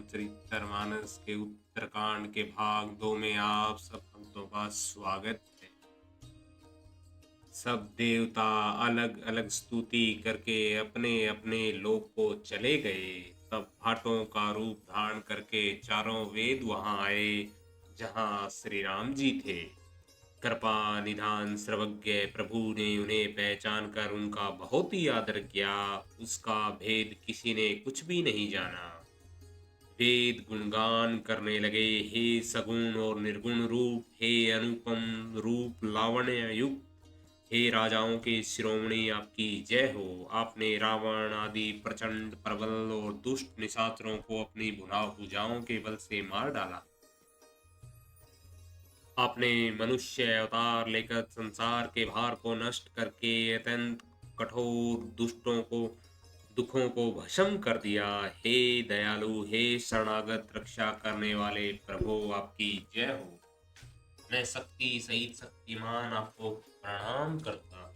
रामचरितमानस के उत्तरकांड के भाग 2 में आप सब भक्तों का स्वागत है। सब देवता अलग अलग स्तुति करके अपने अपने लोक को चले गए। तब भाटों का रूप धारण करके चारों वेद वहां आए जहां श्री राम जी थे। कृपा निधान सर्वज्ञ प्रभु ने उन्हें पहचान कर उनका बहुत ही आदर किया। उसका भेद किसी ने कुछ भी नहीं जाना। वेद गुणगान करने लगे, हे सगुण और निर्गुण रूप, हे अनुपम रूप लावण्य युक्त, हे राजाओं के शिरोमणि आपकी जय हो। आपने रावण आदि प्रचंड प्रबल और दुष्ट निशाचरों को अपनी भुनाव भुजाओं के बल से मार डाला। आपने मनुष्य अवतार लेकर संसार के भार को नष्ट करके अत्यंत कठोर दुष्टों को दुखों को भस्म कर दिया। हे दयालु, हे शरणागत रक्षा करने वाले प्रभु आपकी जय हो। मैं शक्ति सहित शक्तिमान आपको प्रणाम करता हूँ।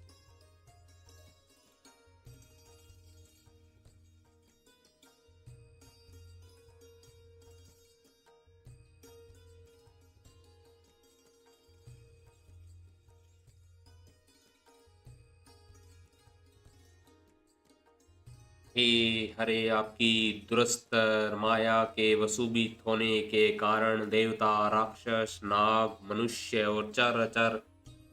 हे हरे, आपकी दुरस्तर माया के वसूबित होने के कारण देवता राक्षस नाग मनुष्य और चर अचर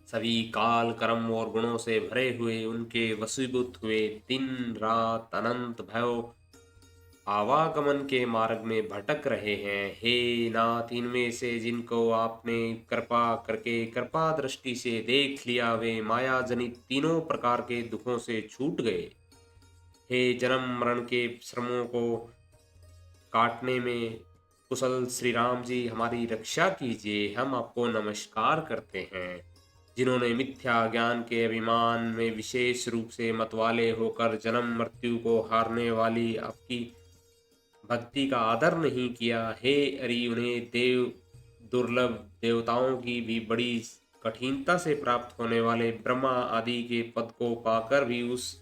सभी काल कर्म और गुणों से भरे हुए उनके वशीभूत हुए दिन रात अनंत भय आवागमन के मार्ग में भटक रहे हैं। हे नाथ, इनमें से जिनको आपने कृपा करके कृपा दृष्टि से देख लिया वे माया जनित तीनों प्रकार के दुखों से छूट गए। हे जन्म मरण के श्रमों को काटने में कुशल श्री राम जी, हमारी रक्षा कीजिए। हम आपको नमस्कार करते हैं। जिन्होंने मिथ्या ज्ञान के अभिमान में विशेष रूप से मतवाले होकर जन्म मृत्यु को हारने वाली आपकी भक्ति का आदर नहीं किया। हे अरि, उन्हें देव दुर्लभ देवताओं की भी बड़ी कठिनता से प्राप्त होने वाले ब्रह्मा आदि के पद को पाकर भी उस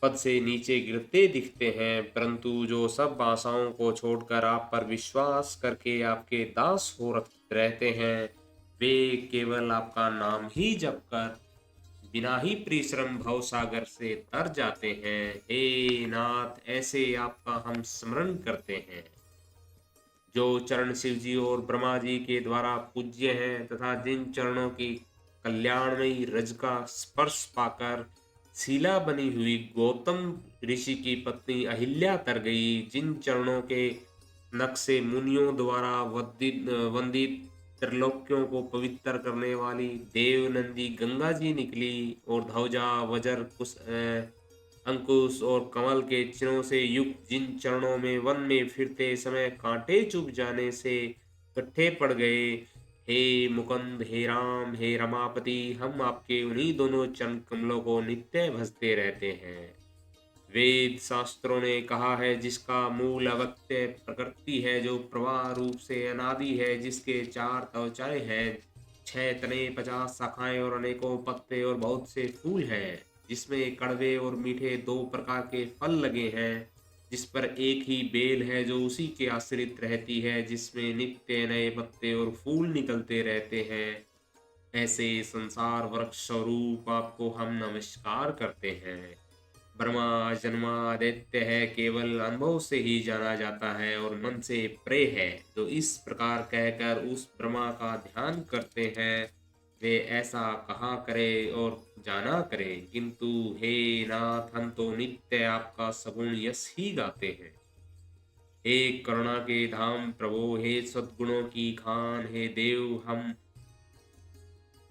पद से नीचे गिरते दिखते हैं। परंतु जो सब आशाओं को छोड़कर आप पर विश्वास करके आपके दास हो रहते हैं, वे केवल आपका नाम ही जप कर बिना ही परिश्रम भव सागर से तर जाते हैं। हे नाथ, ऐसे आपका हम स्मरण करते हैं जो चरण शिव जी और ब्रह्मा जी के द्वारा पूज्य हैं तथा जिन चरणों की कल्याणमयी रज का स्पर्श पाकर शिला बनी हुई गौतम ऋषि की पत्नी अहिल्या तर गई, जिन चरणों के नक्शे मुनियों द्वारा वंदित वंदित त्रिलोकियों को पवित्र करने वाली देव नंदी गंगा जी निकली और ध्वजा वज्र अंकुश और कमल के चिन्हों से युक्त जिन चरणों में वन में फिरते समय कांटे चुभ जाने से इकट्ठे पड़ गए, हे मुकुंद, हे राम, हे रमापति, हम आपके उन्हीं दोनों चरण कमलों को नित्य भजते रहते हैं। वेद शास्त्रों ने कहा है, जिसका मूल अव्यक्त प्रकृति है, जो प्रवाह रूप से अनादि है, जिसके चार त्वचाएं हैं, 6 तने, 50 शाखाएं और अनेकों पत्ते और बहुत से फूल हैं, जिसमें कड़वे और मीठे 2 प्रकार के फल लगे हैं, जिस पर एक ही बेल है जो उसी के आश्रित रहती है, जिसमें नित्य नए पत्ते और फूल निकलते रहते हैं। ऐसे संसार वृक्ष स्वरूप आपको हम नमस्कार करते हैं। ब्रह्मा जन्मादित्य है, केवल अनुभव से ही जाना जाता है और मन से प्रे है। तो इस प्रकार कहकर उस ब्रह्मा का ध्यान करते हैं, वे ऐसा कहा करे और जाना करे। किंतु हे नाथ, हम तो नित्य आपका सगुण यश ही गाते हैं। हे करुणा के धाम प्रभु, हे सद्गुणों की खान, हे देव, हम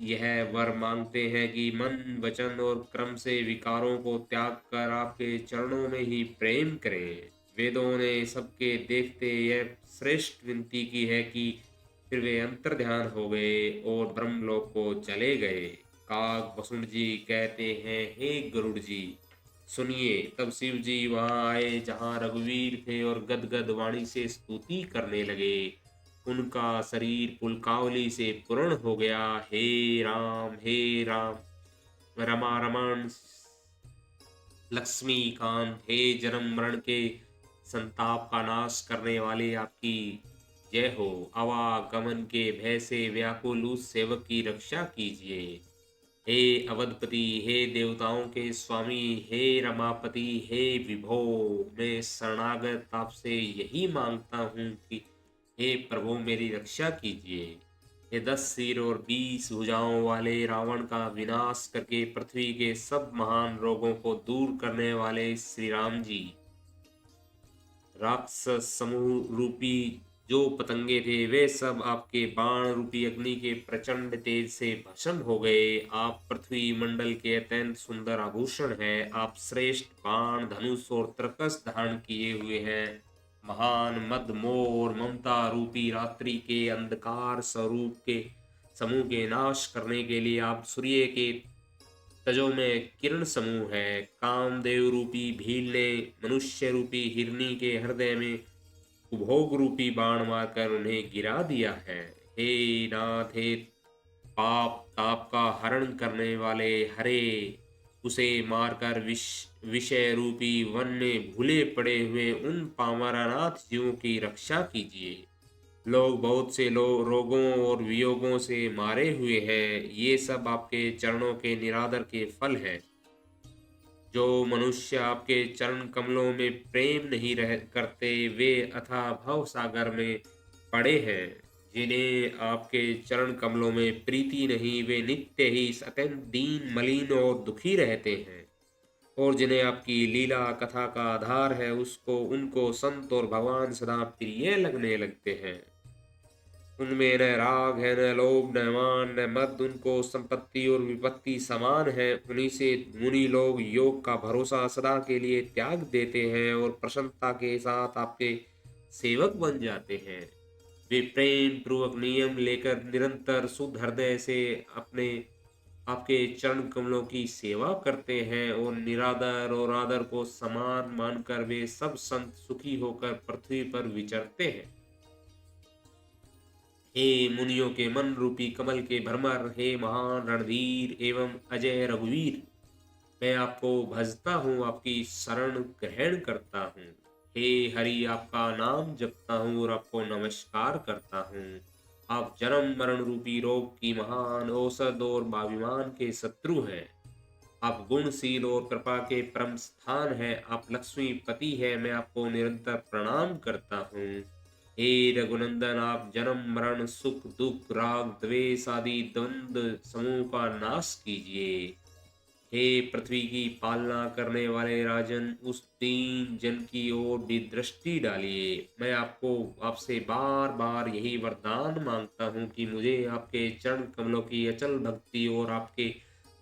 यह वर मांगते हैं कि मन वचन और क्रम से विकारों को त्याग कर आपके चरणों में ही प्रेम करें। वेदों ने सबके देखते यह श्रेष्ठ विनती की है कि फिर वे अंतर ध्यान हो गए और ब्रह्मलोक को चले गए। काग वसुण जी कहते हैं, हे गरुड़ जी सुनिए। तब शिव जी वहां आए जहां रघुवीर थे और गदगद वाणी से स्तुति करने लगे। उनका शरीर पुलकावली से पूर्ण हो गया। हे राम, रमा रमण लक्ष्मी कांत, हे जन्म मरण के संताप का नाश करने वाले आपकी जय हो। आवागमन के भय से व्याकुल उस सेवक की रक्षा कीजिए। हे अवधपति, हे देवताओं के स्वामी, हे रमापति, हे विभो, मैं शरणागत आपसे यही मांगता हूँ कि हे प्रभु मेरी रक्षा कीजिए। ये 10 सिर और 20 भुजाओं वाले रावण का विनाश करके पृथ्वी के सब महान रोगों को दूर करने वाले श्री राम जी, राक्षस समूह रूपी जो पतंगे थे वे सब आपके बाण रूपी अग्नि के प्रचंड तेज से भस्म हो गए। आप पृथ्वी मंडल के अत्यंत सुंदर आभूषण हैं। आप श्रेष्ठ बाण, धनुष और तरकस धारण किए हुए हैं। महान मद, मोह और ममता रूपी रात्रि के अंधकार स्वरूप के समूह के नाश करने के लिए आप सूर्य के तजो में किरण समूह है। कामदेव रूपी भील ने मनुष्य रूपी हिरनी के हृदय में उपभोग रूपी बाण मारकर उन्हें गिरा दिया है। हे नाथ, हे पाप ताप का हरण करने वाले हरे, उसे मारकर विषय रूपी वन में भूले पड़े हुए उन पामरनाथ जीवों की रक्षा कीजिए। लोग बहुत से रोगों और वियोगों से मारे हुए हैं। ये सब आपके चरणों के निरादर के फल हैं। जो मनुष्य आपके चरण कमलों में प्रेम नहीं रह करते वे अथाह भव सागर में पड़े हैं। जिन्हें आपके चरण कमलों में प्रीति नहीं वे नित्य ही अत्यंत दीन, मलिन और दुखी रहते हैं। और जिन्हें आपकी लीला कथा का आधार है उसको उनको संत और भगवान सदा प्रिय लगने लगते हैं। उनमें न राग है, न लोभ, न मान, न मद। उनको संपत्ति और विपत्ति समान है। उन्हीं से मुनि लोग योग का भरोसा सदा के लिए त्याग देते हैं और प्रसन्नता के साथ आपके सेवक बन जाते हैं। वे प्रेम पूर्वक नियम लेकर निरंतर शुद्ध हृदय से अपने आपके चरण कमलों की सेवा करते हैं और निरादर और आदर को समान मानकर वे सब संत सुखी होकर पृथ्वी पर विचरते हैं। हे मुनियों के मन रूपी कमल के भ्रमर, हे महान रणधीर एवं अजय रघुवीर, मैं आपको भजता हूँ, आपकी शरण ग्रहण करता हूँ। हे हरि, आपका नाम जपता हूँ और आपको नमस्कार करता हूँ। आप जन्म मरण रूपी रोग की महान औषध और स्वाभिमान के शत्रु हैं। आप गुणशील और कृपा के परम स्थान हैं। आप लक्ष्मीपति हैं। मैं आपको निरंतर प्रणाम करता हूँ। हे रघुनंदन, आप जन्म मरण सुख दुख राग द्वेष आदि द्वंद्व समूह का नाश कीजिए। हे पृथ्वी की पालना करने वाले राजन, उस दीन जन की ओर भी दृष्टि डालिए। मैं आपको आपसे बार बार यही वरदान मांगता हूँ कि मुझे आपके चरण कमलों की अचल भक्ति और आपके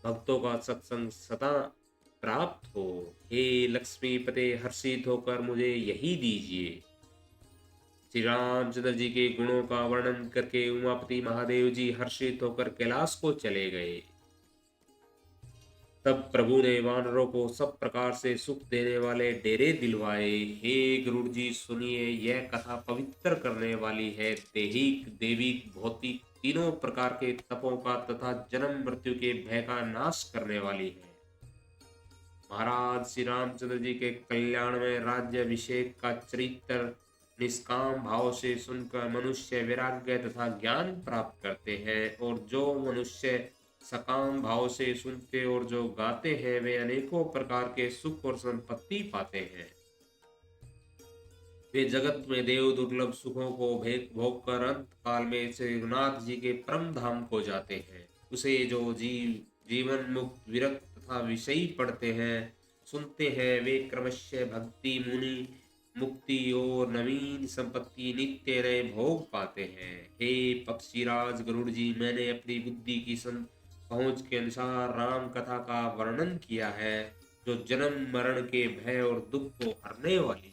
भक्तों का सत्संग सदा प्राप्त हो। हे लक्ष्मीपते, हर्षित होकर मुझे यही दीजिए। श्री रामचंद्र जी के गुणों का वर्णन करके उमापति महादेव जी हर्षित होकर कैलाश को चले गए। तब प्रभु ने वानरों को सब प्रकार से सुख देने वाले डेरे दिलवाए। हे गरुड़ जी सुनिए, यह कथा पवित्र करने वाली है। दैहिक दैविक भौतिक तीनों प्रकार के तपों का तथा जन्म मृत्यु के भय का नाश करने वाली है। महाराज श्री रामचंद्र जी के कल्याण में राज्य अभिषेक का चरित्र निष्काम भाव से सुनकर मनुष्य वैराग्य तथा ज्ञान प्राप्त करते हैं। और जो मनुष्य सकाम भाव से सुनते और जो गाते हैं वे अनेकों प्रकार के सुख और संपत्ति पाते हैं। वे जगत में देव दुर्लभ सुखों को भोग कर अंत काल में श्री रघुनाथ जी के परम धाम को जाते हैं। उसे जो जीवन मुक्त विरक्त तथा विषयी पढ़ते हैं सुनते हैं वे क्रमशः भक्ति मुनि मुक्ति और नवीन संपत्ति नित्य नए भोग पाते हैं। हे पक्षीराज गरुड़ जी, मैंने अपनी बुद्धि की पहुंच के अनुसार राम कथा का वर्णन किया है जो जन्म मरण के भय और दुख को हरने वाली।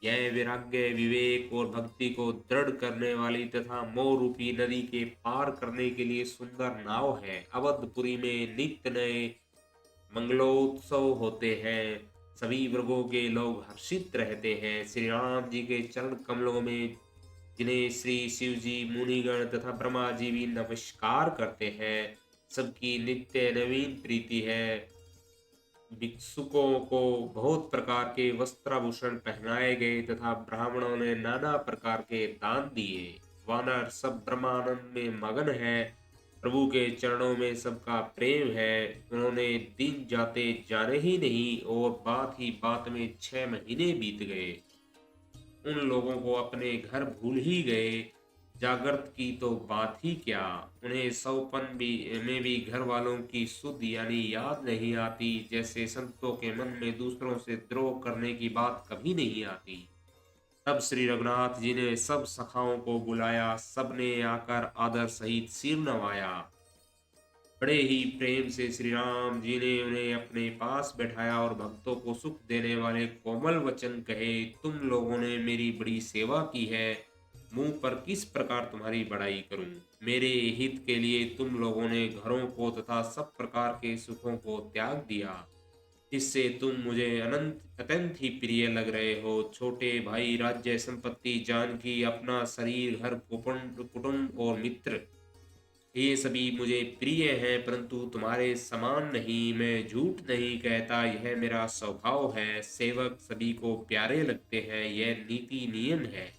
यह वैराग्य विवेक और भक्ति को दृढ़ करने वाली तथा मोह रूपी नदी के पार करने के लिए सुंदर नाव है। अवधपुरी में नित्य नए मंगलोत्सव होते हैं। सभी वर्गों के लोग हर्षित रहते हैं। श्री राम जी के चरण कमलों में जिन्हें श्री शिव जी मुनिगण तथा ब्रह्मा जी भी नमस्कार करते हैं, सबकी नित्य नवीन प्रीति है। भिक्षुकों को बहुत प्रकार के वस्त्राभूषण पहनाए गए तथा ब्राह्मणों ने नाना प्रकार के दान दिए। वानर सब ब्रह्मानंद में मगन है, प्रभु के चरणों में सबका प्रेम है। उन्होंने दिन जाते जाने ही नहीं और बात ही बात में 6 महीने बीत गए। उन लोगों को अपने घर भूल ही गए। जागृत की तो बात ही क्या, उन्हें सौपन भी में भी घर वालों की सुध यानी याद नहीं आती। जैसे संतों के मन में दूसरों से द्रोह करने की बात कभी नहीं आती। तब श्री रघुनाथ जी ने सब सखाओं को बुलाया, सबने आकर आदर सहित सिर नवाया। बड़े ही प्रेम से श्री राम जी ने उन्हें अपने पास बैठाया और भक्तों को सुख देने वाले कोमल वचन कहे। तुम लोगों ने मेरी बड़ी सेवा की है, मुंह पर किस प्रकार तुम्हारी बड़ाई करूं। मेरे हित के लिए तुम लोगों ने घरों को तथा सब प्रकार के सुखों को त्याग दिया, इससे तुम मुझे अनंत अत्यंत ही प्रिय लग रहे हो। छोटे भाई, राज्य संपत्ति, जानकी, अपना शरीर, घर, कुटुंब कुटुंब और मित्र, ये सभी मुझे प्रिय हैं, परंतु तुम्हारे समान नहीं। मैं झूठ नहीं कहता, यह मेरा स्वभाव है। सेवक सभी को प्यारे लगते हैं, यह नीति नियम है।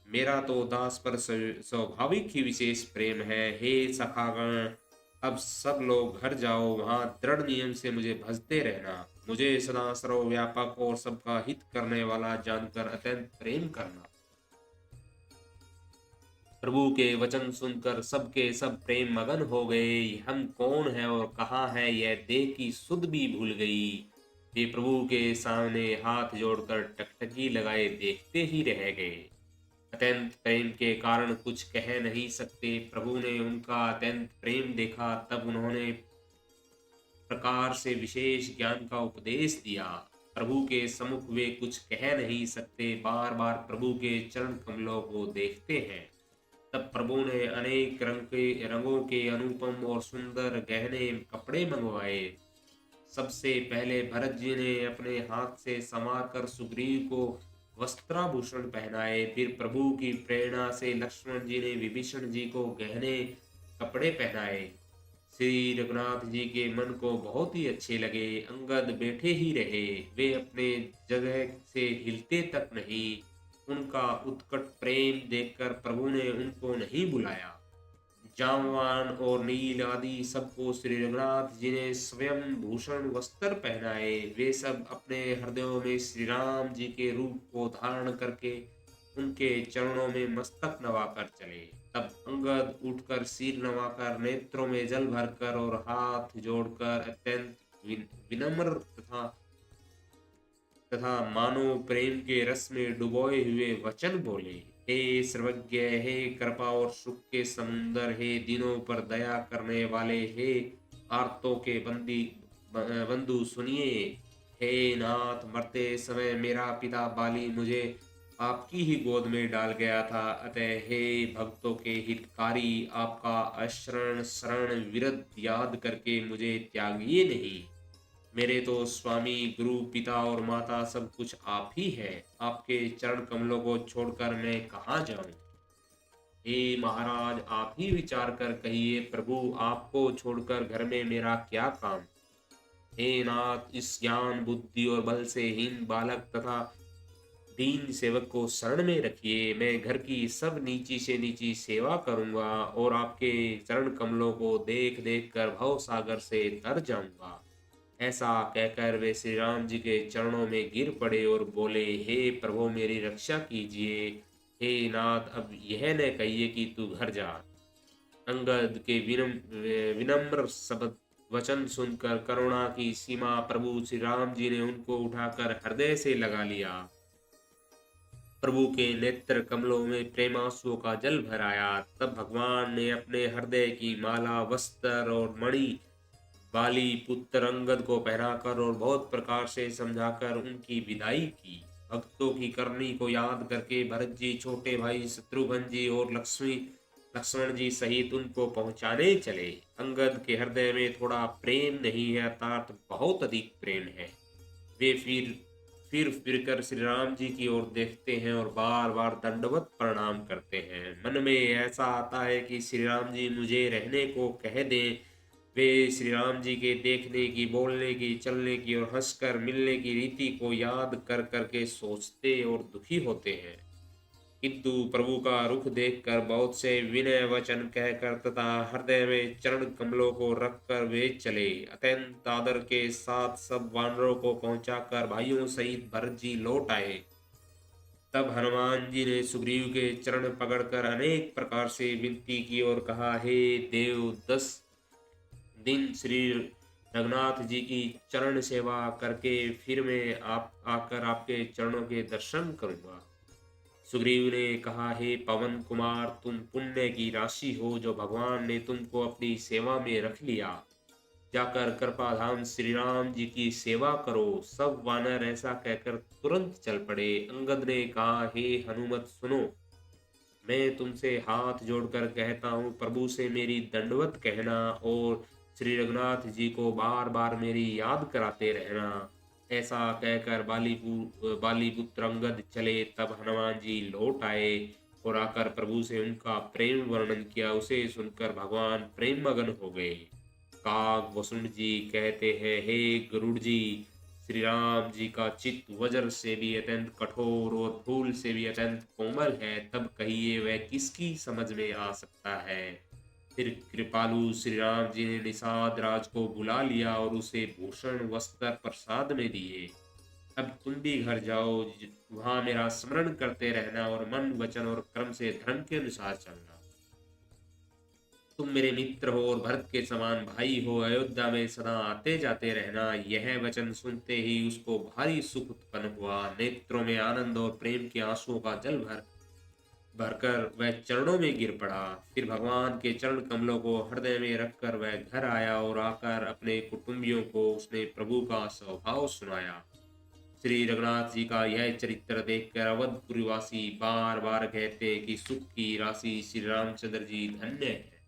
मेरा तो दास पर स्वाभाविक ही विशेष प्रेम है। हे सखागण, अब सब लोग घर जाओ, वहां दृढ़ नियम से मुझे भजते रहना। मुझे सदा सर्वव्यापक और सबका हित करने वाला जानकर अत्यंत प्रेम करना। प्रभु के वचन सुनकर सबके सब प्रेम मगन हो गए। हम कौन है और कहाँ है, यह देह की सुध भी भूल गई। वे प्रभु के सामने हाथ जोड़कर टकटकी लगाए देखते ही रह गए। अत्यंत प्रेम के कारण कुछ कह नहीं सकते। प्रभु ने उनका अत्यंत प्रेम देखा, तब उन्होंने प्रकार से विशेष ज्ञान का उपदेश दिया। प्रभु के सम्मुख वे कुछ कह नहीं सकते, बार बार प्रभु के चरण कमलों को देखते हैं। तब प्रभु ने अनेक रंगों के अनुपम और सुंदर गहने कपड़े मंगवाए। सबसे पहले भरत जी ने अपने हाथ से संवार कर सुग्रीव को वस्त्राभूषण पहनाए। फिर प्रभु की प्रेरणा से लक्ष्मण जी ने विभीषण जी को गहने कपड़े पहनाए। श्री रघुनाथ जी के मन को बहुत ही अच्छे लगे। अंगद बैठे ही रहे, वे अपने जगह से हिलते तक नहीं। उनका उत्कट प्रेम देखकर प्रभु ने उनको नहीं बुलाया। जामवान और नील आदि सबको श्री रघुनाथ जी ने स्वयं भूषण वस्त्र पहनाए। वे सब अपने हृदयों में श्री राम जी के रूप को धारण करके उनके चरणों में मस्तक नवाकर चले। तब अंगद उठकर सिर नवाकर, नेत्रों में जल भरकर और हाथ जोड़कर अत्यंत विनम्र तथा तथा मानो प्रेम के रस में डुबोए हुए वचन बोले। हे सर्वज्ञ, हे कृपा और सुख के समुंदर, हे दिनों पर दया करने वाले, हे आर्तों के बंधु सुनिए। हे नाथ, मरते समय मेरा पिता बाली मुझे आपकी ही गोद में डाल गया था, अतः हे भक्तों के हितकारी, आपका अशरण शरण विरध याद करके मुझे त्यागिए नहीं। मेरे तो स्वामी, गुरु, पिता और माता सब कुछ आप ही है। आपके चरण कमलों को छोड़कर मैं कहाँ जाऊं। हे महाराज, आप ही विचार कर कहिए, प्रभु आपको छोड़कर घर में मेरा क्या काम। हे नाथ, इस ज्ञान बुद्धि और बल से हीन बालक तथा दीन सेवक को शरण में रखिए। मैं घर की सब नीची से नीची सेवा करूंगा और आपके चरण कमलों को देख देख कर भव सागर से तर जाऊंगा। ऐसा कहकर वे श्री राम जी के चरणों में गिर पड़े और बोले, हे प्रभु, मेरी रक्षा कीजिए। हे नाथ, अब यह न कहिए कि तू घर जा। अंगद के विनम्र शब्द वचन सुनकर करुणा की सीमा प्रभु श्री राम जी ने उनको उठाकर हृदय से लगा लिया। प्रभु के नेत्र कमलों में प्रेमांसुओं का जल भर आया। तब भगवान ने अपने हृदय की माला, वस्त्र और मणि बाली पुत्र अंगद को पहनाकर और बहुत प्रकार से समझाकर उनकी विदाई की। भक्तों की करनी को याद करके भरत जी, छोटे भाई शत्रुघ्न जी और लक्ष्मण जी सहित उनको पहुंचाने चले। अंगद के हृदय में थोड़ा प्रेम नहीं है, अर्थात बहुत अधिक प्रेम है। वे फिर कर श्री राम जी की ओर देखते हैं और बार बार दंडवत प्रणाम करते हैं। मन में ऐसा आता है कि श्री राम जी मुझे रहने को कह दें, वे श्री राम जी के देखने की, बोलने की, चलने की और हंसकर मिलने की रीति को याद कर करके सोचते और दुखी होते हैं। किंतु प्रभु का रुख देखकर बहुत से विनय वचन कहकर तथा हृदय में चरण कमलों को रखकर वे चले। अत्यंत आदर के साथ सब वानरों को पहुंचाकर भाइयों सहित भरत जी लौट आए। तब हनुमान जी ने सुग्रीव के चरण पकड़कर अनेक प्रकार से विनती की और कहा, हे देव, 10 दिन श्री रघुनाथ जी की चरण सेवा करके फिर मैं आप आकर आपके चरणों के दर्शन करूंगा। सुग्रीव ने कहा, हे पवन कुमार, तुम पुण्य की राशि हो जो भगवान ने तुमको अपनी सेवा में रख लिया। जाकर कृपाधाम श्री राम जी की सेवा करो। सब वानर ऐसा कहकर तुरंत चल पड़े। अंगद ने कहा, हे हनुमत सुनो, मैं तुमसे हाथ जोड़कर कहता हूँ, प्रभु से मेरी दंडवत कहना और श्री रघुनाथ जी को बार बार मेरी याद कराते रहना। ऐसा कहकर बालीपुत्र अंगद चले। तब हनुमान जी लौट आए और आकर प्रभु से उनका प्रेम वर्णन किया। उसे सुनकर भगवान प्रेम मगन हो गए। काग वसुंठ जी कहते हैं, हे गरुड़ जी, श्री राम जी का चित्त वज्र से भी अत्यंत कठोर और फूल से भी अत्यंत कोमल है, तब कहिए वह किसकी समझ में आ सकता है। फिर कृपालु श्री राम जी ने निषाद राज को बुला लिया और उसे भूषण वस्त्र प्रसाद में दिए। अब तुम भी घर जाओ, वहां मेरा स्मरण करते रहना और मन वचन और कर्म से धर्म के अनुसार चलना। तुम मेरे मित्र हो और भरत के समान भाई हो। अयोध्या में सदा आते जाते रहना। यह वचन सुनते ही उसको भारी सुख उत्पन्न हुआ। नेत्रों में आनंद और प्रेम के आंसुओं का जल भरकर वह चरणों में गिर पड़ा। फिर भगवान के चरण कमलों को हृदय में रखकर वह घर आया और आकर अपने कुटुंबियों को उसने प्रभु का स्वभाव सुनाया। श्री रघुनाथ जी का यह चरित्र देखकर अवधपुरीवासी बार बार कहते कि सुख की राशि श्री रामचंद्र जी धन्य है।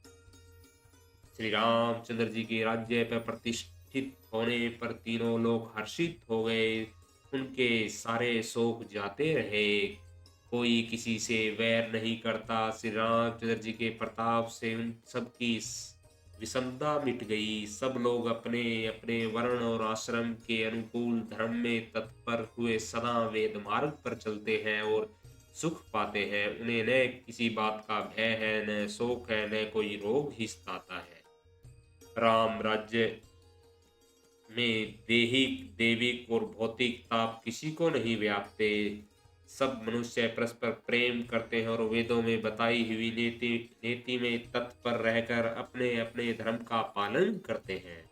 श्री रामचंद्र जी के राज्य पर प्रतिष्ठित होने पर तीनों लोग हर्षित हो गए। उनके सारे शोक जाते रहे। कोई किसी से वैर नहीं करता। श्री रामचंद्र जी के प्रताप से उन सबकी विषमता मिट गई। सब लोग अपने अपने वर्ण और आश्रम के अनुकूल धर्म में तत्पर हुए सदा वेद मार्ग पर चलते हैं और सुख पाते हैं। उन्हें न किसी बात का भय है, न शोक है, न कोई रोग ही सताता है। राम राज्य में देहिक, देविक और भौतिक ताप किसी को नहीं व्यापते। सब मनुष्य परस्पर प्रेम करते हैं और वेदों में बताई हुई नीति नीति में तत्पर रहकर अपने अपने धर्म का पालन करते हैं।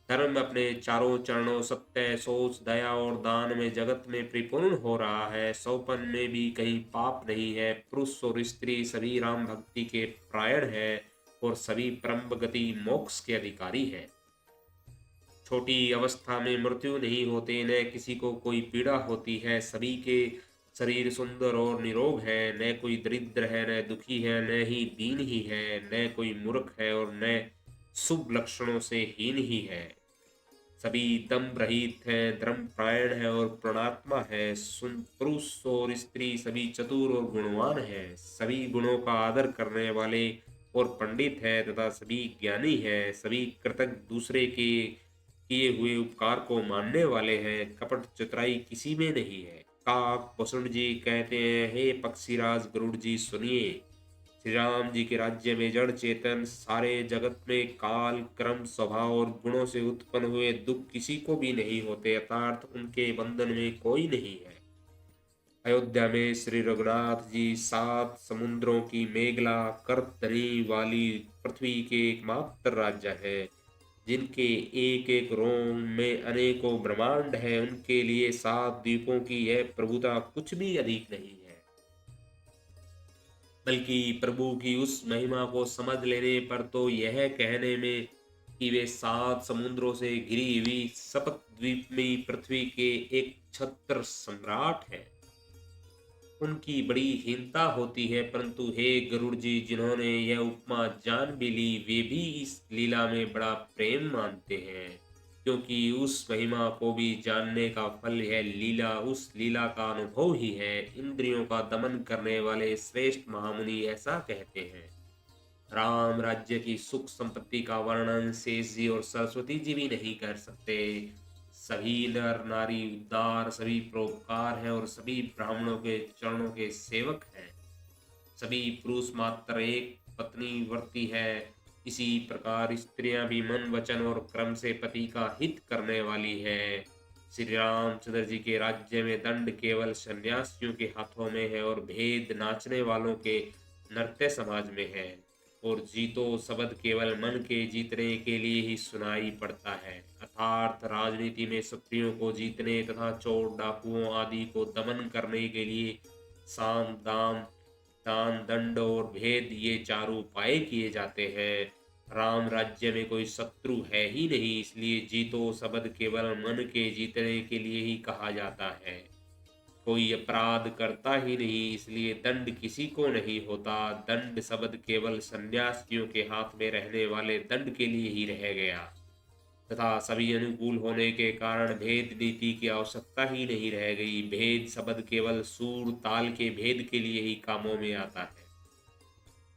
धर्म अपने चारों चरणों सत्य, सोच, दया और दान में जगत में परिपूर्ण हो रहा है। सौपन में भी कहीं पाप नहीं है। पुरुष और स्त्री सभी राम भक्ति के प्रायण है और सभी परम गति मोक्ष के अधिकारी है। छोटी अवस्था में मृत्यु नहीं होते, न किसी को कोई पीड़ा होती है। सभी के शरीर सुंदर और निरोग है। न कोई दरिद्र है, न दुखी है, न ही दीन ही है, न कोई मूर्ख है और न शुभ लक्षणों से हीन ही है। सभी दम रहित है, धर्म प्रायण है और प्रणात्मा है। सुन पुरुष और स्त्री सभी चतुर और गुणवान है। सभी गुणों का आदर करने वाले और पंडित है तथा सभी ज्ञानी है। सभी कृतज्ञ, दूसरे के किए हुए उपकार को मानने वाले हैं। कपट चतुराई किसी में नहीं है। काक वसुंठ जी कहते हैं, हे पक्षीराज गरुड़ जी सुनिए, श्री राम जी के राज्य में जड़ चेतन सारे जगत में काल, क्रम, स्वभाव और गुणों से उत्पन्न हुए दुख किसी को भी नहीं होते, अर्थात उनके बंधन में कोई नहीं है। अयोध्या में श्री रघुनाथ जी 7 समुद्रों की मेघला कर धनी वाली पृथ्वी के एकमात्र राज्य है। जिनके एक एक रोम में अनेकों ब्रह्मांड है, उनके लिए 7 द्वीपों की यह प्रभुता कुछ भी अधिक नहीं है। बल्कि प्रभु की उस महिमा को समझ लेने पर तो यह कहने में कि वे 7 समुद्रों से घिरी हुई सप्त द्वीपमयी पृथ्वी के एक छत्र सम्राट है, उनकी बड़ी हीनता होती है। परंतु हे गरुड़ जी, जिन्होंने यह उपमा जान भी ली, वे भी इस लीला में बड़ा प्रेम मानते हैं, क्योंकि उस महिमा को भी जानने का फल यह लीला, उस लीला का अनुभव ही है। इंद्रियों का दमन करने वाले श्रेष्ठ महामुनि ऐसा कहते हैं। राम राज्य की सुख संपत्ति का वर्णन शेष जी और सरस्वती जी भी नहीं कर सकते। सभी नर नारी उद्धार, सभी परोपकार हैं और सभी ब्राह्मणों के चरणों के सेवक हैं। सभी पुरुष मात्र एक पत्नी वर्ती है। इसी प्रकार स्त्रियां भी मन वचन और क्रम से पति का हित करने वाली है। श्री रामचंद्र जी के राज्य में दंड केवल सन्यासियों के हाथों में है और भेद नाचने वालों के नृत्य समाज में है। और जीतो शब्द केवल मन के जीतने के लिए ही सुनाई पड़ता है, अर्थात राजनीति में शत्रुओं को जीतने तथा चोर डाकुओं आदि को दमन करने के लिए साम दाम दान दंड और भेद ये चारों उपाय किए जाते हैं। राम राज्य में कोई शत्रु है ही नहीं, इसलिए जीतो शब्द केवल मन के जीतने के लिए ही कहा जाता है। कोई अपराध करता ही नहीं, इसलिए दंड किसी को नहीं होता। दंड शब्द केवल सन्यासियों के हाथ में रहने वाले दंड के लिए ही रह गया तथा सभी अनुकूल होने के कारण भेद नीति की आवश्यकता ही नहीं रह गई। भेद शब्द केवल सूर ताल के भेद के लिए ही कामों में आता है।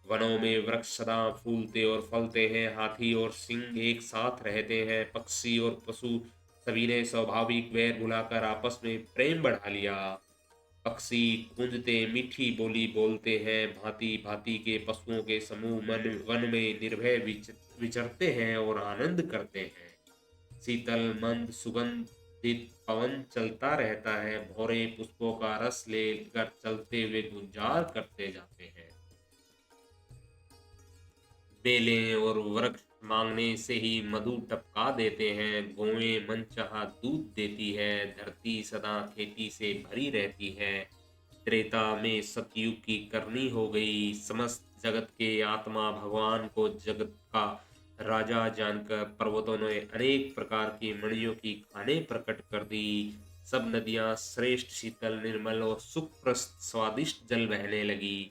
वनों में वृक्ष सदा फूलते और फलते हैं, हाथी और सिंह एक साथ रहते हैं, पक्षी और पशु सभी ने स्वाभाविक वैर भुलाकर आपस में प्रेम बढ़ा लिया। पक्षी कूंजते मीठी बोली बोलते हैं, भांति भांति के पशुओं के समूह मन वन में निर्भय विचरते हैं और आनंद करते हैं। शीतल मंद सुगंधित पवन चलता रहता है, भौरे पुष्पों का रस लेकर चलते हुए गुंजार करते जाते हैं। बेलें और वृक्ष मांगने से ही मधु टपका देते हैं, गौएं मनचाहा दूध देती है, धरती सदा खेती से भरी रहती है। त्रेता में सतयुग की करनी हो गई, समस्त जगत के आत्मा भगवान को जगत का राजा जानकर पर्वतों ने अनेक प्रकार की मणियों की खाने प्रकट कर दी। सब नदियां श्रेष्ठ शीतल निर्मल और सुखप्रद स्वादिष्ट जल बहने लगी।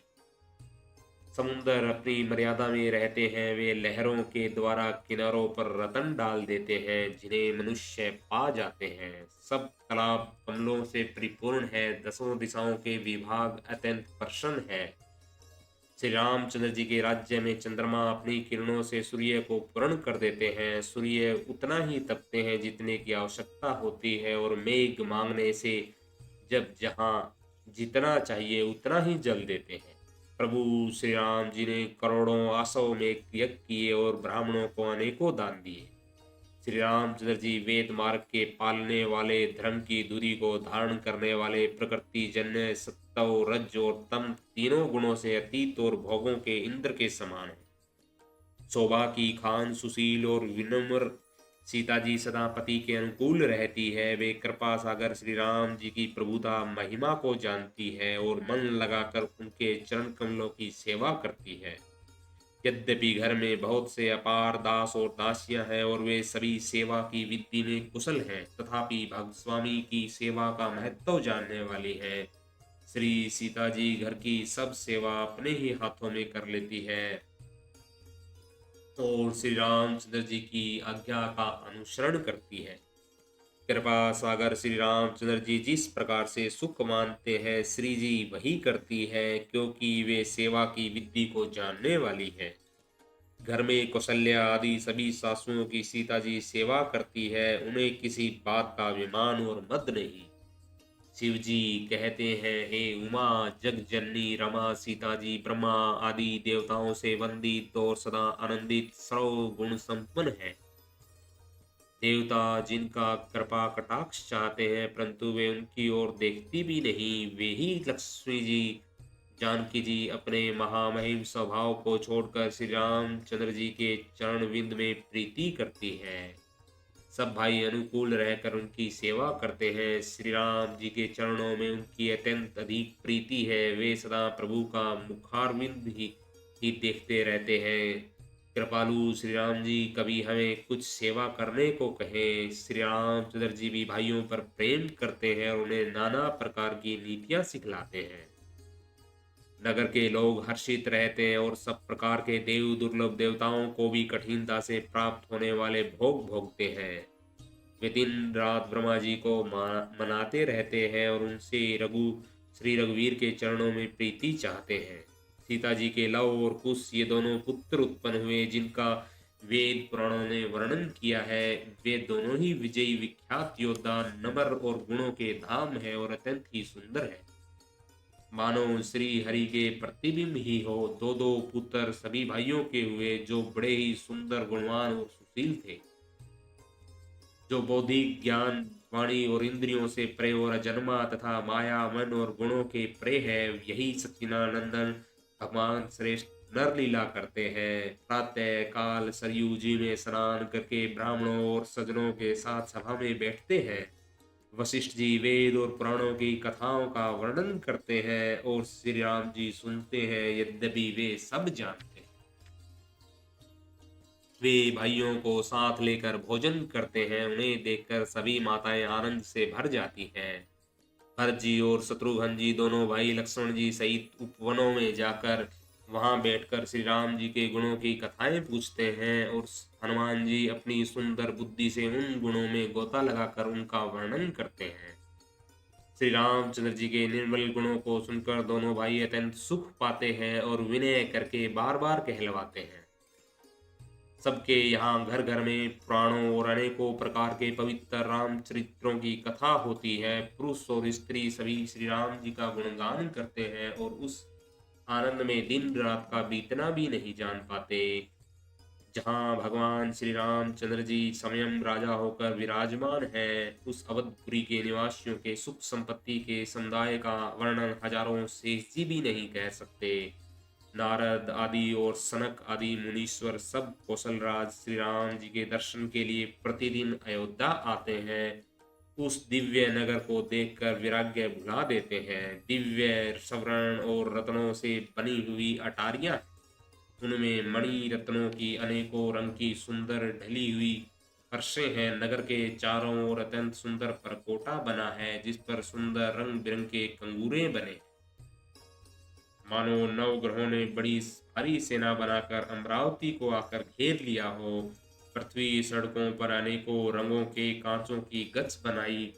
समुंदर अपनी मर्यादा में रहते हैं, वे लहरों के द्वारा किनारों पर रतन डाल देते हैं जिन्हें मनुष्य पा जाते हैं। सब तालाब कमलों से परिपूर्ण है, दसों दिशाओं के विभाग अत्यंत प्रसन्न है। श्री रामचंद्र जी के राज्य में चंद्रमा अपनी किरणों से सूर्य को पूर्ण कर देते हैं, सूर्य उतना ही तपते हैं जितने की आवश्यकता होती है और मेघ मांगने से जब जहाँ जितना चाहिए उतना ही जल देते हैं। प्रभु श्री राम जी ने करोड़ों आसव में यज्ञ किए और ब्राह्मणों को अनेकों दान दिए। श्री रामचंद्र जी वेद मार्ग के पालने वाले, धर्म की दूरी को धारण करने वाले, प्रकृति जन्य सत्व रज और तम तीनों गुणों से अतीत और भोगों के इंद्र के समान है। शोभा की खान सुशील और विनम्र सीता जी सदा पति के अनुकूल रहती है। वे कृपा सागर श्री राम जी की प्रभुता महिमा को जानती है और मन लगाकर उनके चरण कमलों की सेवा करती है। यद्यपि घर में बहुत से अपार दास और दासियां हैं और वे सभी सेवा की विधि में कुशल हैं, तथापि भगस्वामी की सेवा का महत्व जानने वाली हैं। श्री सीता जी घर की सब सेवा अपने ही हाथों में कर लेती है और श्री रामचंद्र जी की आज्ञा का अनुसरण करती है। कृपा सागर श्री रामचंद्र जी जिस प्रकार से सुख मानते हैं, श्री जी वही करती है, क्योंकि वे सेवा की विधि को जानने वाली है। घर में कौशल्या आदि सभी सासुओं की सीता जी सेवा करती है, उन्हें किसी बात का अभिमान और मद नहीं। शिव जी कहते हैं, हे उमा जग जननी रमा, सीता जी ब्रह्मा आदि देवताओं से वंदित और सदा आनंदित सर्व गुण संपन्न है। देवता जिनका कृपा कटाक्ष चाहते हैं, परंतु वे उनकी ओर देखती भी नहीं, वे ही लक्ष्मी जी जानकी जी अपने महामहिम स्वभाव को छोड़कर श्री रामचंद्र जी के चरण विंद में प्रीति करती है। सब भाई अनुकूल रहकर उनकी सेवा करते हैं। श्री राम जी के चरणों में उनकी अत्यंत अधिक प्रीति है, वे सदा प्रभु का मुखारविंद ही देखते रहते हैं। कृपालु श्री राम जी कभी हमें कुछ सेवा करने को कहें, श्री रामचंद्र जी भी भाइयों पर प्रेम करते हैं और उन्हें नाना प्रकार की नीतियां सिखलाते हैं। नगर के लोग हर्षित रहते हैं और सब प्रकार के देव दुर्लभ देवताओं को भी कठिनता से प्राप्त होने वाले भोग भोगते हैं। वे दिन रात ब्रह्मा जी को मनाते रहते हैं और उनसे श्री रघुवीर के चरणों में प्रीति चाहते हैं। सीता जी के लव और कुश ये दोनों पुत्र उत्पन्न हुए जिनका वेद पुराणों ने वर्णन किया है। वे दोनों ही विजयी विख्यात योद्धा, नम्र और गुणों के धाम है और अत्यंत ही सुंदर है, मानो श्री हरि के प्रतिबिंब ही हो। दो दो पुत्र सभी भाइयों के हुए जो बड़े ही सुंदर, गुणवान और सुशील थे, जो बौद्धिक ज्ञान, वाणी और इंद्रियों से परे और अजन्मा तथा माया, मन और गुणों के परे है। यही सच्चिदानंदन भगवान श्रेष्ठ नर लीला करते हैं। प्रातः काल सरयू जी में स्नान करके ब्राह्मणों और सज्जनों के साथ सभा में बैठते हैं। वशिष्ठ जी वेद और पुराणों की कथाओं का वर्णन करते हैं और श्री राम जी सुनते हैं, यद्यपि वे सब जानते हैं। वे भाइयों को साथ लेकर भोजन करते हैं। उन्हें देखकर सभी माताएं आनंद से भर जाती हैं। भरत जी और शत्रुघ्न जी दोनों भाई लक्ष्मण जी सहित उपवनों में जाकर वहां बैठकर श्री राम जी के गुणों की कथाएं पूछते हैं और हनुमान जी अपनी सुंदर बुद्धि से उन गुणों में गोता लगाकर उनका वर्णन करते हैं। श्री रामचंद्र जी के निर्मल गुणों को सुनकर दोनों भाई अत्यंत सुख पाते हैं और विनय करके बार बार कहलवाते हैं। सबके यहाँ घर घर में पुराणों और अनेकों प्रकार के पवित्र रामचरित्रों की कथा होती है। पुरुष और स्त्री सभी श्री राम जी का गुणगान करते हैं और उस आनंद में दिन रात का बीतना भी नहीं जान पाते। जहाँ भगवान श्री रामचंद्र जी स्वयं राजा होकर विराजमान हैं, उस अवधपुरी के निवासियों के सुख संपत्ति के समुदाय का वर्णन हजारों शेष जी भी नहीं कह सकते। नारद आदि और सनक आदि मुनीश्वर सब कौशलराज श्री राम जी के दर्शन के लिए प्रतिदिन अयोध्या आते हैं। उस दिव्य नगर को देखकर वैराग्य भुला देते हैं। दिव्य स्वर्ण और रत्नों से बनी हुई अटारियां, उनमें मणि रत्नों की अनेकों रंग की सुंदर ढली हुई फर्शें हैं। नगर के चारों ओर अत्यंत सुंदर परकोटा बना है जिस पर सुंदर रंग बिरंगे कंगूरे बने, मानो नवग्रहों ने बड़ी भारी सेना बनाकर अमरावती को आकर घेर लिया हो। पृथ्वी सड़कों पर अनेकों रंगों के कांचों की गच्छ बनाई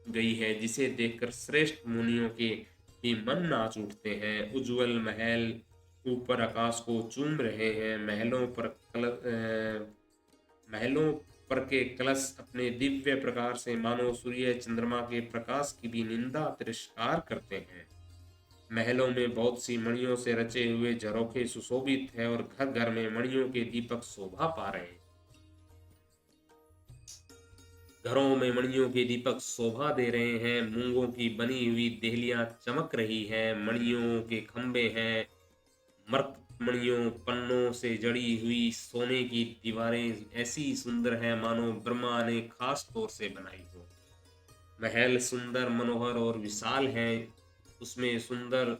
गई है जिसे देखकर श्रेष्ठ मुनियों के भी मन नाच उठते हैं। उज्जवल महल ऊपर आकाश को चूम रहे हैं। महलों पर के कलश अपने दिव्य प्रकार से मानो सूर्य चंद्रमा के प्रकाश की भी निंदा तिरस्कार करते हैं। महलों में बहुत सी मणियों से रचे हुए झरोखे सुशोभित है और घर घर में मणियों के दीपक शोभा पा रहे हैं। घरों में मणियों के दीपक शोभा दे रहे हैं। मूंगों की बनी हुई देहलियां चमक रही है। मणियों के खंभे हैं। मणियों पन्नों से जड़ी हुई सोने की दीवारें ऐसी सुंदर है मानो ब्रह्मा ने खास तौर से बनाई हो। महल सुंदर, मनोहर और विशाल है। उसमें सुंदर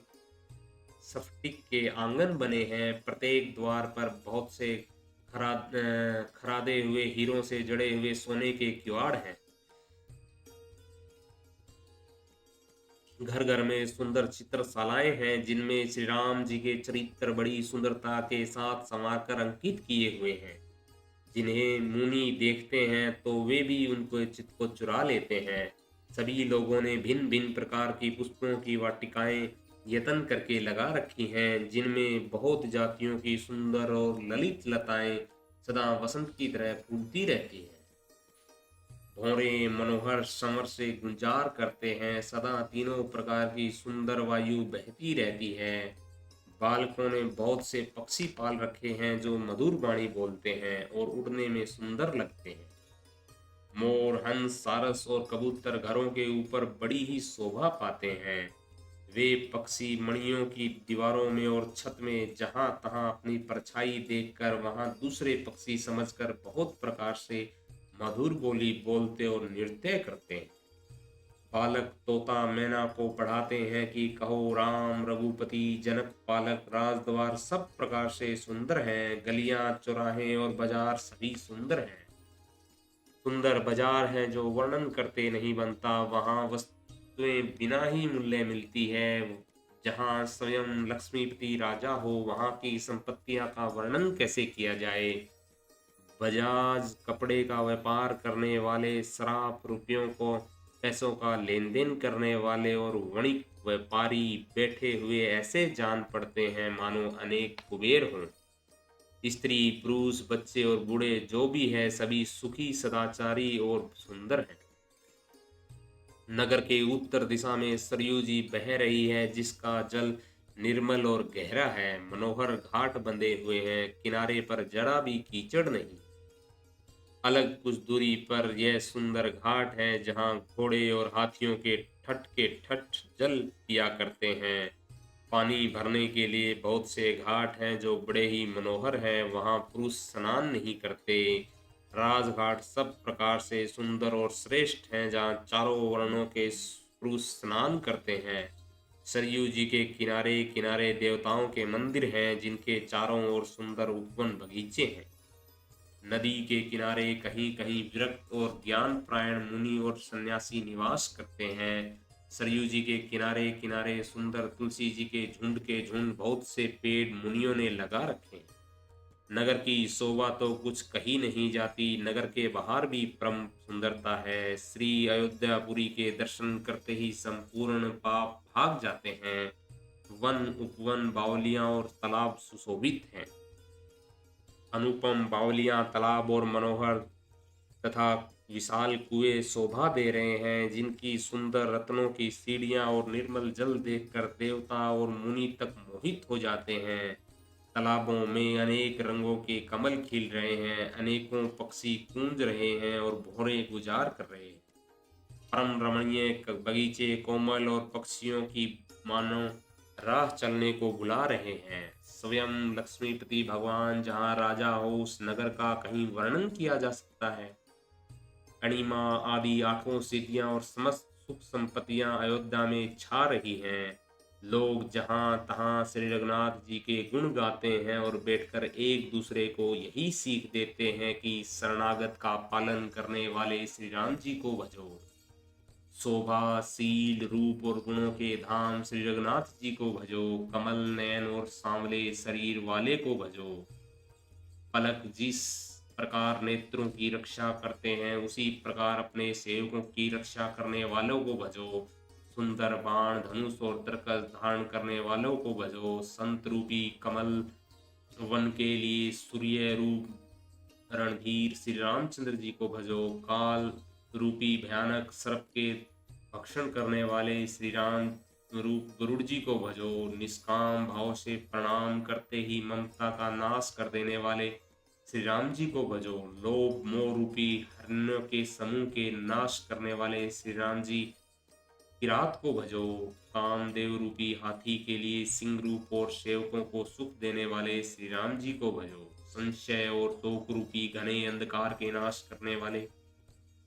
स्फटिक के आंगन बने हैं। प्रत्येक द्वार पर बहुत से खरादे हुए हीरों से जड़े हुए सोने के किवाड़ हैं। घर घर में सुंदर चित्रशालाएं हैं जिनमें श्री राम जी के चरित्र बड़ी सुंदरता के साथ संवार कर अंकित किए हुए हैं। जिन्हें मुनि देखते हैं तो वे भी उनको चित्त को चुरा लेते हैं। सभी लोगों ने भिन्न भिन्न प्रकार की पुष्पों की वाटिकाएं यत्न करके लगा रखी हैं जिनमें बहुत जातियों की सुंदर और ललित लताएं सदा वसंत की तरह फूलती रहती हैं। भौरे मनोहर समर से गुंजार करते हैं। सदा तीनों प्रकार की सुंदर वायु बहती रहती है। बालकों ने बहुत से पक्षी पाल रखे हैं जो मधुर वाणी बोलते हैं और उड़ने में सुंदर लगते हैं। मोर, हंस, सारस और कबूतर घरों के ऊपर बड़ी ही शोभा पाते हैं। वे पक्षी मणियों की दीवारों में और छत में जहां तहां अपनी परछाई देखकर वहां दूसरे पक्षी समझकर बहुत प्रकार से मधुर बोली बोलते और नृत्य करते हैं। बालक तोता मैना को पढ़ाते हैं कि कहो राम रघुपति जनक पालक राजद्वार सब प्रकार से सुंदर हैं। गलियां, चौराहे और बाजार सभी सुंदर हैं। सुंदर बाजार है जो वर्णन करते नहीं बनता। वहां वस्तुएं बिना ही मूल्य मिलती है। जहां स्वयं लक्ष्मीपति राजा हो वहां की संपत्तियां का वर्णन कैसे किया जाए। बजाज कपड़े का व्यापार करने वाले सराफ रुपयों को पैसों का लेन देन करने वाले और वणिक व्यापारी बैठे हुए ऐसे जान पड़ते हैं मानो अनेक कुबेर हों। स्त्री पुरुष बच्चे और बूढ़े जो भी है सभी सुखी सदाचारी और सुंदर हैं। नगर के उत्तर दिशा में सरयू जी बह रही है जिसका जल निर्मल और गहरा है। मनोहर घाट बंधे हुए हैं, किनारे पर जरा भी कीचड़ नहीं। अलग कुछ दूरी पर यह सुंदर घाट है जहां घोड़े और हाथियों के ठठ जल पिया करते हैं। पानी भरने के लिए बहुत से घाट हैं जो बड़े ही मनोहर हैं। वहां पुरुष स्नान नहीं करते। राजघाट सब प्रकार से सुंदर और श्रेष्ठ हैं जहाँ चारों वर्णों के पुरुष स्नान करते हैं। सरयू जी के किनारे किनारे देवताओं के मंदिर हैं जिनके चारों ओर सुंदर उपवन बगीचे हैं। नदी के किनारे कहीं कहीं विरक्त और ज्ञान प्रायण मुनि और सन्यासी निवास करते हैं। सरयू जी के किनारे किनारे सुंदर तुलसी जी के झुंड बहुत से पेड़ मुनियों ने लगा रखे हैं। नगर की शोभा तो कुछ कही नहीं जाती। नगर के बाहर भी परम सुंदरता है। श्री अयोध्यापुरी के दर्शन करते ही संपूर्ण पाप भाग जाते हैं। वन उपवन बावलियां और तालाब सुशोभित हैं। अनुपम बावलियां तालाब और मनोहर तथा विशाल कुएं शोभा दे रहे हैं जिनकी सुंदर रत्नों की सीढ़ियां और निर्मल जल देखकर देवता और मुनि तक मोहित हो जाते हैं। तालाबों में अनेक रंगों के कमल खिल रहे हैं, अनेकों पक्षी कूंज रहे हैं और भौरे गुजार कर रहे हैं। परम रमणीय बगीचे कोमल और पक्षियों की मानो राह चलने को बुला रहे हैं। स्वयं लक्ष्मीपति भगवान जहाँ राजा हो उस नगर का कहीं वर्णन किया जा सकता है। अणिमा आदि आठों सिद्धियां और समस्त सुख संपत्तियां अयोध्या में छा रही हैं। लोग जहां तहां श्री रघुनाथ जी के गुण गाते हैं और बैठकर एक दूसरे को यही सीख देते हैं कि शरणागत का पालन करने वाले श्री राम जी को भजो। शोभा शील रूप और गुणों के धाम श्री रघुनाथ जी को भजो। कमल नयन और सांवले शरीर वाले को भजो। पलक जिस प्रकार नेत्रों की रक्षा करते हैं उसी प्रकार अपने सेवकों की रक्षा करने वालों को भजो। सुंदर बाण धनुष और तरकस धारण करने वालों को भजो। संत रूपी कमल वन के लिए सूर्य रूप रणधीर श्री रामचंद्र जी को भजो। काल रूपी भयानक सर्प के भक्षण करने वाले श्री राम रूप गरुड़ जी को भजो। निष्काम भाव से प्रणाम करते ही ममता का नाश कर देने वाले श्री राम जी को भजो। लोभ मोह रूपी हरणों के समूह के नाश करने वाले श्री राम जी किरात को भजो। कामदेव रूपी हाथी के लिए सिंह रूप और सेवकों को सुख देने वाले श्री राम जी को भजो। संशय और शोक रूपी घने अंधकार के नाश करने वाले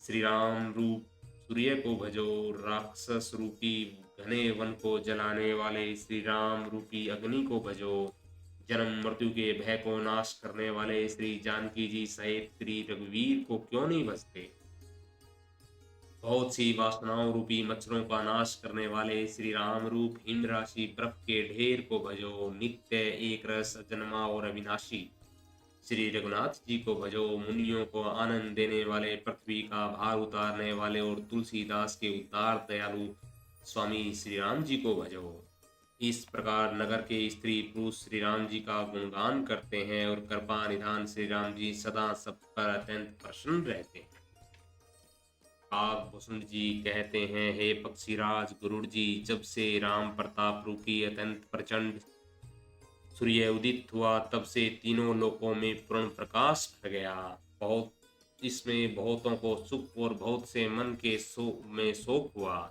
श्री राम रूप सूर्य को भजो। राक्षस रूपी घने वन को जलाने वाले श्री राम रूपी अग्नि को भजो। जन्म मृत्यु के भय को नाश करने वाले श्री जानकी जी सहित श्री रघुवीर को क्यों नहीं भजते। बहुत सी वासनाओं रूपी मच्छरों का नाश करने वाले श्री राम रूप हिम राशि बर्फ के ढेर को भजो। नित्य एक रस अजन्मा और अविनाशी श्री रघुनाथ जी को भजो। मुनियों को आनंद देने वाले पृथ्वी का भार उतारने वाले और तुलसीदास के उदार दयालु स्वामी श्री राम जी को भजो। इस प्रकार नगर के स्त्री पुरुष श्री राम जी का गुणगान करते हैं और कृपा निधान श्री राम जी सदा सब पर अत्यंत प्रसन्न रहते हैं। काकभूषण जी कहते हैं, हे पक्षीराज गरुड़ जी, जब से राम प्रताप रूपी अत्यंत प्रचंड सूर्य उदित हुआ तब से तीनों लोकों में पूर्ण प्रकाश भर गया। बहुत इसमें बहुतों को सुख और बहुत से मन के शोक हुआ।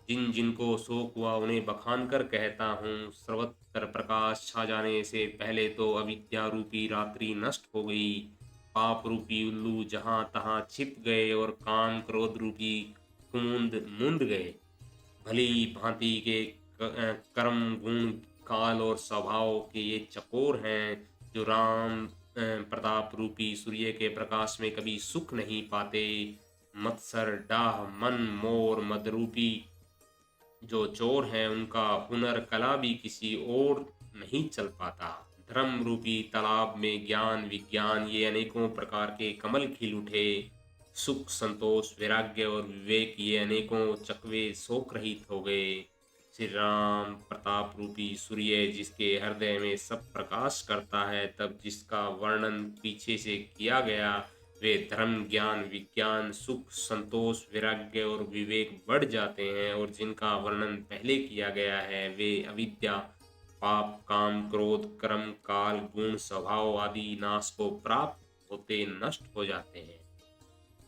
जिन जिनको शोक हुआ उन्हें बखान कर कहता हूँ। सर्वत्र प्रकाश छा जाने से पहले तो अविद्या रूपी रात्रि नष्ट हो गई। पाप रूपी उल्लू जहाँ तहाँ छिप गए और काम क्रोध रूपी कुमुंद मुंद गए। भली भांति के कर्म गुण काल और स्वभाव के ये चकोर हैं जो राम प्रताप रूपी सूर्य के प्रकाश में कभी सुख नहीं पाते। मत्सर डाह मन मोर मदरूपी जो चोर हैं उनका हुनर कला भी किसी और नहीं चल पाता। धर्म रूपी तालाब में ज्ञान विज्ञान ये अनेकों प्रकार के कमल खिल उठे। सुख संतोष वैराग्य और विवेक ये अनेकों चकवे शोक रहित हो गए। श्री राम प्रताप रूपी सूर्य जिसके हृदय में सब प्रकाश करता है, तब जिसका वर्णन पीछे से किया गया, वे धर्म ज्ञान विज्ञान सुख संतोष वैराग्य और विवेक बढ़ जाते हैं, और जिनका वर्णन पहले किया गया है वे अविद्या पाप काम क्रोध कर्म काल गुण स्वभाव आदि नाश को प्राप्त होते नष्ट हो जाते हैं।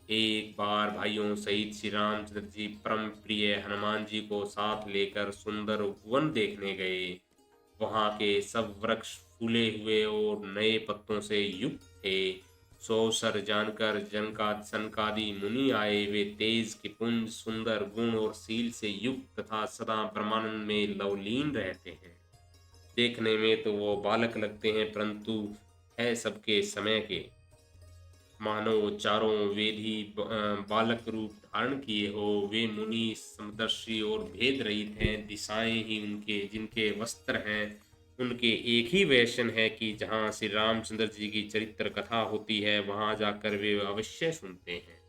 एक बार भाइयों सहित श्री रामचंद्र जी परम प्रिय हनुमान जी को साथ लेकर सुंदर वन देखने गए। वहां के सब वृक्ष फूले हुए और नए पत्तों से युक्त थे। सो अवसर जानकर जनका सनकादि मुनि आए। वे तेज के पुंज सुंदर गुण और शील से युक्त तथा सदा ब्रह्मानंद में लवलीन रहते हैं। देखने में तो वो बालक लगते हैं, परंतु है सबके समय के। मानो चारों वेद ही बालक रूप धारण किए हो। वे मुनि समदर्शी और भेद रहित हैं। दिशाएं ही उनके जिनके वस्त्र हैं, उनके एक ही वेशन है कि जहाँ श्री रामचंद्र जी की चरित्र कथा होती है वहां जाकर वे अवश्य सुनते हैं।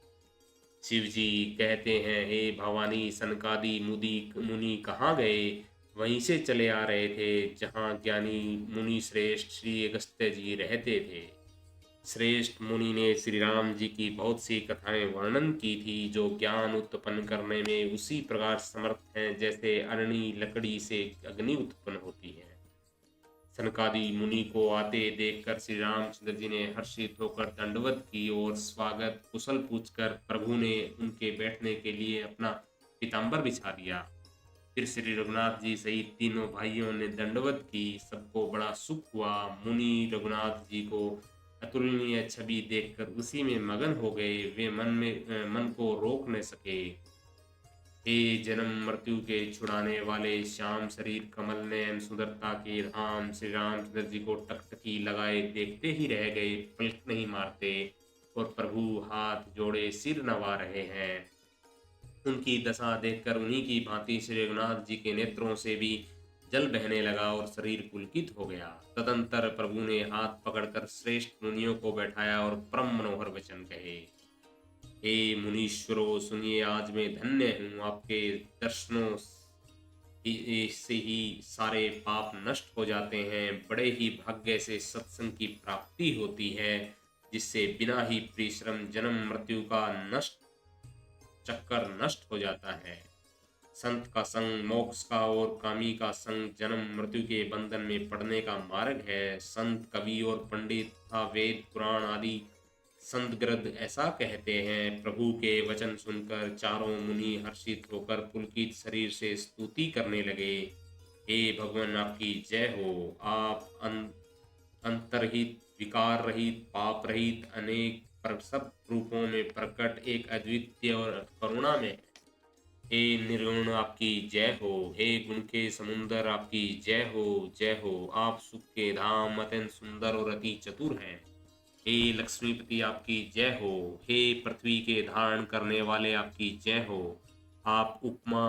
शिव जी कहते हैं, हे भवानी सनकादि मुनि मुनि कहाँ गए? वहीं से चले आ रहे थे जहाँ ज्ञानी मुनि श्रेष्ठ श्री अगस्त्य जी रहते थे। श्रेष्ठ मुनि ने श्री राम जी की बहुत सी कथाएं वर्णन की थी, जो ज्ञान उत्पन्न करने में उसी प्रकार समर्थ हैं जैसे अरणी लकड़ी से अग्नि उत्पन्न होती है। सनकादि मुनि को आते देखकर श्री रामचंद्र जी ने हर्षित होकर दंडवत की और स्वागत कुशल पूछकर प्रभु ने उनके बैठने के लिए अपना पीताम्बर बिछा दिया। फिर श्री रघुनाथ जी सहित तीनों भाइयों ने दंडवत की। सबको बड़ा सुख हुआ। मुनि रघुनाथ जी को अतुलनीय छवि देखकर उसी में मगन हो गए। वे मन को रोक न सके। हे जन्म मृत्यु के छुड़ाने वाले श्याम शरीर कमल नयन सुंदरता के धाम श्री रामचंद्र जी को टकटकी लगाए देखते ही रह गए, पलक नहीं मारते। और प्रभु हाथ जोड़े सिर नवा रहे हैं। उनकी दशा देखकर उन्हीं की भांति श्री रघुनाथ जी के नेत्रों से भी जल बहने लगा और शरीर पुलकित हो गया। तदंतर प्रभु ने हाथ पकड़कर श्रेष्ठ मुनियों को बैठाया और परम मनोहर वचन कहे। हे मुनीश्वरों सुनिए, आज मैं धन्य हूँ। आपके दर्शनों से ही सारे पाप नष्ट हो जाते हैं। बड़े ही भाग्य से सत्संग की प्राप्ति होती है, जिससे बिना ही परिश्रम जन्म मृत्यु का नष्ट चक्कर नष्ट हो जाता है। संत का संग मोक्ष का और कामी का संग जन्म मृत्यु के बंधन में पड़ने का मार्ग है। संत कवि और पंडित तथा वेद पुराण आदि संत ग्रंथ ऐसा कहते हैं। प्रभु के वचन सुनकर चारों मुनि हर्षित होकर पुलकित शरीर से स्तुति करने लगे। हे भगवान आपकी जय हो। आप अंतरहित विकार रहित पाप रहित अनेक पर सब रूपों में प्रकट एक अद्वितीय और करुणा में। हे निर्गुण आपकी जय हो। हे गुण के समुंदर आपकी जय हो। जय हो। आप सुख के धाम अत्यंत सुंदर और अति चतुर हैं। हे लक्ष्मीपति आपकी जय हो। हे पृथ्वी के धारण करने वाले आपकी जय हो। आप उपमा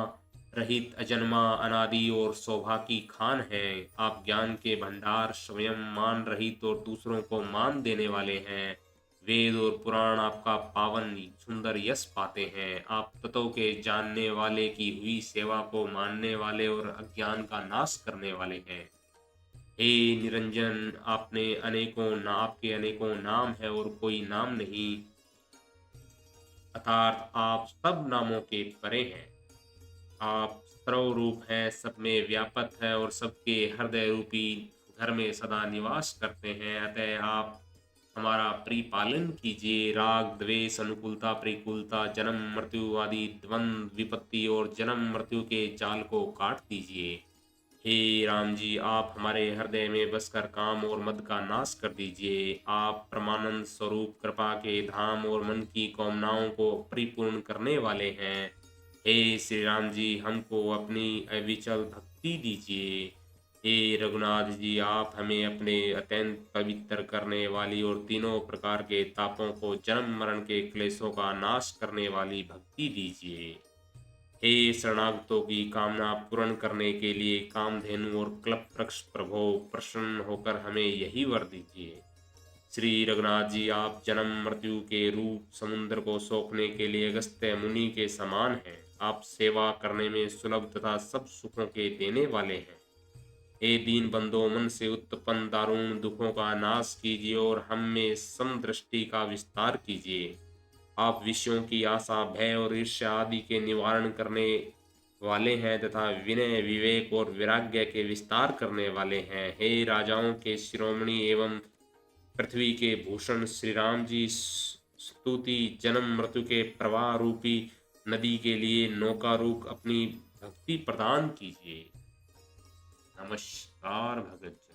रहित अजन्मा अनादि और शोभा की खान हैं। आप ज्ञान के भंडार स्वयं मान रहित और दूसरों को मान देने वाले हैं। वेद और पुराण आपका पावन सुंदर यश पाते हैं। आप तत्व के जानने वाले की हुई सेवा को मानने वाले और अज्ञान का नाश करने वाले हैं। हे निरंजन आपके अनेकों नाम है और कोई नाम नहीं, अर्थात आप सब नामों के परे हैं। आप सर्व रूप हैं, सब में व्यापक है और सबके हृदय रूपी घर में सदा निवास करते हैं। अतः आप हमारा परिपालन कीजिए। राग द्वेष अनुकूलता प्रतिकूलता जन्म मृत्यु आदि द्वंद्व विपत्ति और जन्म मृत्यु के जाल को काट दीजिए। हे राम जी, आप हमारे हृदय में बसकर काम और मद का नाश कर दीजिए। आप परमानंद स्वरूप कृपा के धाम और मन की कामनाओं को परिपूर्ण करने वाले हैं। हे श्री राम जी, हमको अपनी अविचल भक्ति दीजिए। हे रघुनाथ जी, आप हमें अपने अत्यंत पवित्र करने वाली और तीनों प्रकार के तापों को जन्म मरण के क्लेशों का नाश करने वाली भक्ति दीजिए। हे शरणागतों की कामना पूर्ण करने के लिए कामधेनु और कल्प वृक्ष प्रभो प्रसन्न होकर हमें यही वर दीजिए। श्री रघुनाथ जी, आप जन्म मृत्यु के रूप समुद्र को सोखने के लिए अगस्त्य मुनि के समान हैं। आप सेवा करने में सुलभ तथा सब सुखों के देने वाले हैं। हे दीन बंधो, मन से उत्पन्न दारुण दुखों का नाश कीजिए और हम में समदृष्टि का विस्तार कीजिए। आप विषयों की आशा, भय और ईर्ष्या आदि के निवारण करने वाले हैं तथा विनय, विवेक और वैराग्य के विस्तार करने वाले हैं। हे राजाओं के शिरोमणि एवं पृथ्वी के भूषण श्री राम जी, स्तुति जन्म मृत्यु के प्रवाह रूपी नदी के लिए नौका रूप अपनी भक्ति प्रदान कीजिए। नमस्कार भगत जन।